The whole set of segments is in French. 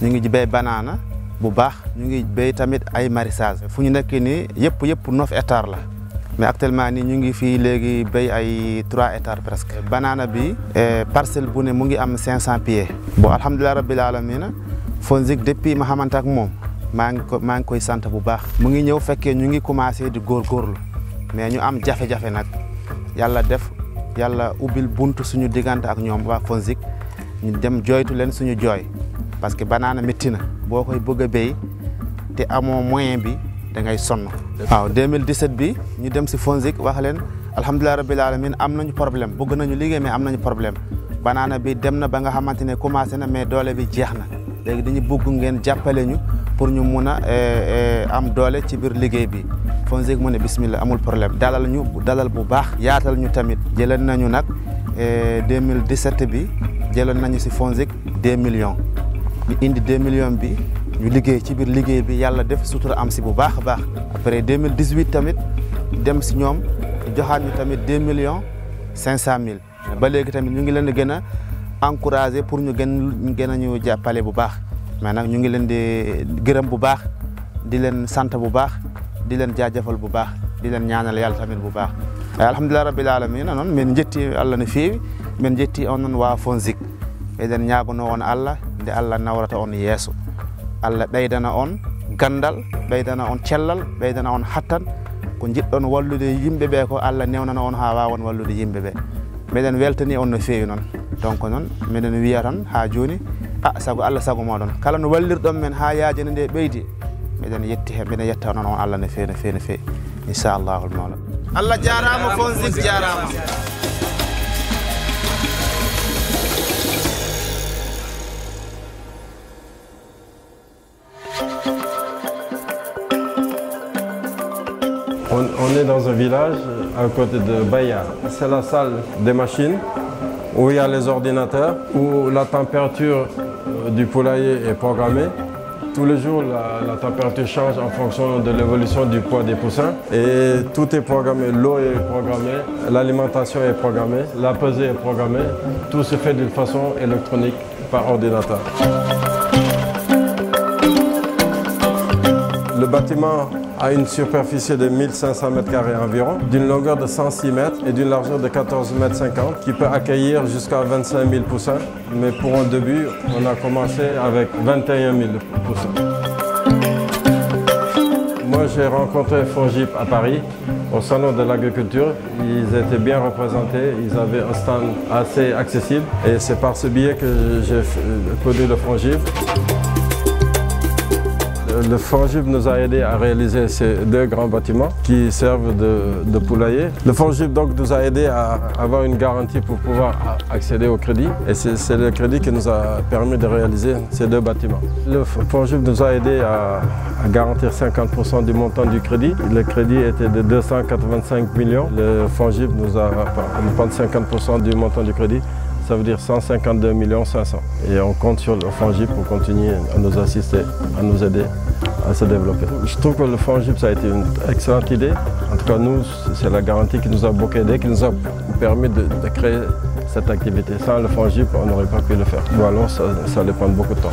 ñu ngi béy banana bu baax ñu ngi béy tamit ay maraîchage fu ñu nekk nii yëpp 9 hectares la mais actuellement nii ñu ngi fii léegi béy ay 3 hectares presque. banana bi parcelle bu ne mu ngi am 500 pieds. bon alhamdulilah rabbil alamin FONGIP depuis ma xamante ak moom maa ngi koy sant bu baax. mu ngi ñëw fekkee ñu ngi commencé di góorgóorlu mais ñu am jafe-jafe nag yàlla def yàlla ubbil buntu suñu diggante ak ñoom waa FONGIP ñu dem jooytu leen suñu jooy parce que banana métti na boo koy bëgg a béy te amoo moyen bi da ngay sonn. waaw 2017 bi ñu dem si FONGIP wax leen alhamdulilah rabbil alamin am nañu problème bëgg nañu liggéey mais am nañu problème banana bi dem na ba nga xamante ne commencé na mais doole bi jeex na léegi dañu bëgg ngeen jàppale ñu pour ñu mun a am doole ci biir liggéey bi. FONGIP mu ne bismillah amul problème dalal bu baax yaatal ñu tamit jëleen nañu nag 2017 bi jëloon nañu si FONGIP 2 millions ñu indi 2 millions bi ñu liggéey ci biir liggéey bi yàlla def sutura am si bu baax a baax. après 2018 tamit dem si ñoom joxaat ñu tamit 2 millions 500 mille ba léegi tamit ñu ngi leen di gën a encouragé pour ñu gën a ñu jàppale bu baax mais nag ñu ngi leen di gërëm bu baax di leen sant bu baax di leen jaajëfal bu baax di leen ñaanal yàlla tamit bu baax. alhamdulilah rabbil alamin noon min jetti Allah no feewi min jetti on noon waa FONGIP eɗen ñaagono on Allah nde Allah nawrata on yeeso Allah ɓeydana on gandal ɓeydana on cellal ɓeydana on hattan ko jiɗɗon wallude yimɓe ɓe ko Allah newnana on ha wawon wallude yimɓe ɓe meɗen weltani on no feewi noon donc noon miɗen wiya tan ha joni sago Allah sago moɗon kala no wallirɗon men ha yaajene nde ɓeydi miɗen yetti hen miɗen yetta noon on Allah no feewi no feewi no feewi inchallahu mawla Allah jarama FONGIP jarama. On est dans un village à côté de Bayard. C'est la salle des machines où il y a les ordinateurs, où la température du poulailler est programmée. Tous les jours, la température change en fonction de l'évolution du poids des poussins. Et tout est programmé, l'eau est programmée, l'alimentation est programmée, la pesée est programmée. Tout se fait d'une façon électronique par ordinateur. Le bâtiment a une superficie de 1500 m² environ, d'une longueur de 106 mètres et d'une largeur de 14,50 m, qui peut accueillir jusqu'à 25 000 poussins. Mais pour un début, on a commencé avec 21 000 poussins. Moi, j'ai rencontré FONGIP à Paris, au salon de l'agriculture. Ils étaient bien représentés, ils avaient un stand assez accessible. Et c'est par ce biais que j'ai connu le FONGIP. Le FONGIP nous a aidé à réaliser ces 2 grands bâtiments qui servent de poulailler. Le FONGIP donc nous a aidé à avoir une garantie pour pouvoir accéder au crédit. Et c'est le crédit qui nous a permis de réaliser ces 2 bâtiments. Le FONGIP nous a aidé à garantir 50% du montant du crédit. Le crédit était de 285 millions. Le FONGIP nous a pris 50% du montant du crédit. Ça veut dire 152 500 000. Et on compte sur le FONGIP pour continuer à nous assister, à nous aider à se développer. Je trouve que le FONGIP, ça a été une excellente idée. En tout cas, nous, c'est la garantie qui nous a beaucoup aidé, qui nous a permis de créer cette activité. Sans le FONGIP, on n'aurait pas pu le faire. Ou alors, ça allait prendre beaucoup de temps.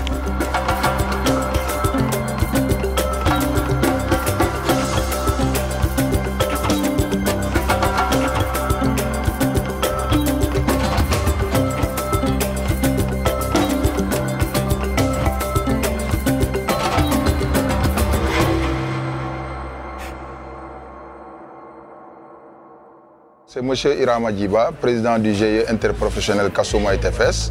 C'est M. Irama Djiba, président du GIE interprofessionnel Kassouma et TFS.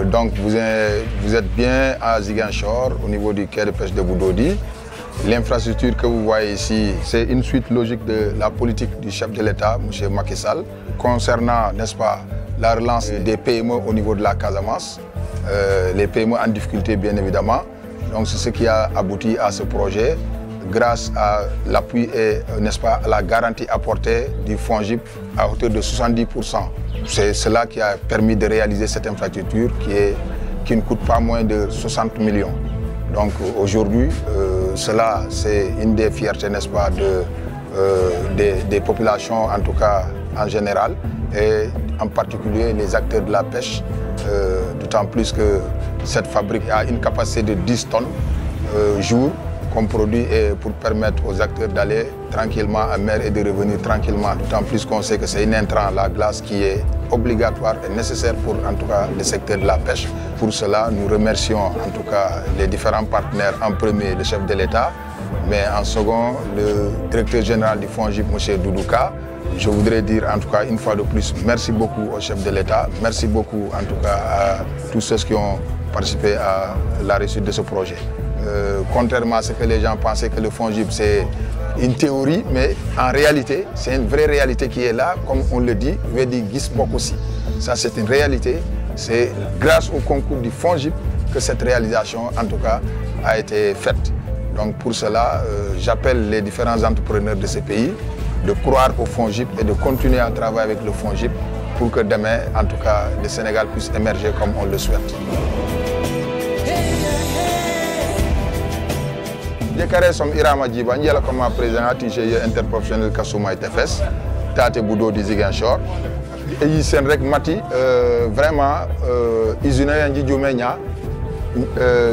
Donc vous êtes bien à Ziguinchor, au niveau du quai de pêche de Boudodi. L'infrastructure que vous voyez ici, c'est une suite logique de la politique du chef de l'État, M. Macky Sall, concernant, n'est-ce pas, la relance des PME au niveau de la Casamance, les PME en difficulté bien évidemment. Donc c'est ce qui a abouti à ce projet, grâce à l'appui et, n'est-ce pas, à la garantie apportée du FONGIP à hauteur de 70%. C'est cela qui a permis de réaliser cette infrastructure qui ne coûte pas moins de 60 millions. Donc aujourd'hui, cela c'est une des fiertés, n'est-ce pas, des populations, en tout cas en général, et en particulier les acteurs de la pêche, d'autant plus que Cette fabrique a une capacité de 10 tonnes jour qu'on produit et pour permettre aux acteurs d'aller tranquillement en mer et de revenir tranquillement. D'autant plus qu'on sait que c'est un intrant, la glace, qui est obligatoire et nécessaire pour en tout cas le secteur de la pêche. Pour cela, nous remercions en tout cas les différents partenaires, en premier le chef de l'État, mais en second le directeur général du FONGIP, M. Doudouka. Je voudrais dire en tout cas une fois de plus merci beaucoup au chef de l'État, merci beaucoup en tout cas à tous ceux qui ont participé à la réussite de ce projet. Contrairement à ce que les gens pensaient que le FONGIP c'est une théorie, mais en réalité c'est une vraie réalité qui est là, comme on le dit, Wedi Gisbok aussi. Ça c'est une réalité, c'est grâce au concours du FONGIP que cette réalisation en tout cas a été faite. Donc pour cela, j'appelle les différents entrepreneurs de ce pays de croire au FONGIP et de continuer à travailler avec le FONGIP pour que demain, en tout cas, le Sénégal puisse émerger comme on le souhaite. Je suis Irama Djiba, je suis le président du GIE interprofessionnel Kassouma ITFS, Tate Boudo de Ziguinchor. Et ici, vraiment, usine yanji jumenya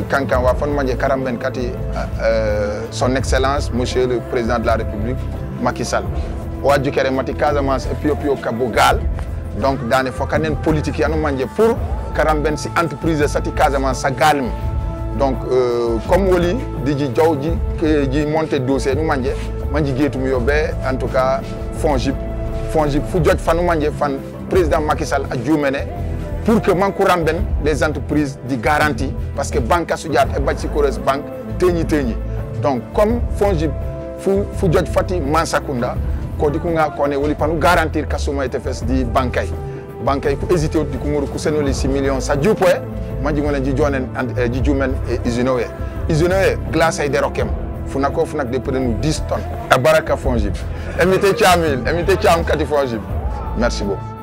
kankan wa fon manje karamben kati son excellence monsieur le président de la République Macky Sall waju kere mati Casamance et pio kabogal donc dans les fokanen politique yanu manje pour karamben si entreprise sati Casamance sa galm donc comme woli diji jawji ji monter dossier nu manje getu mi yobe en tout cas FONGIP fu jot fanu manje fan président Macky Sall a djumene pour que Mankuramben les entreprises di garantie parce que banque Assoudiat et Badji Kores Bank teñi donc comme FONGIP fu jot fati Mansakunda ko di ko nga ko ne woli panu garantir Kassouma ITFS di bankay ku hésiter di ko nguru ku senoli 6 millions sa djupoe manji ngone ji jonen ji jumen isinowe glace ay derokem funak de prendre 10 tonnes à baraka FONGIP emité Cham kati FONGIP merci beaucoup.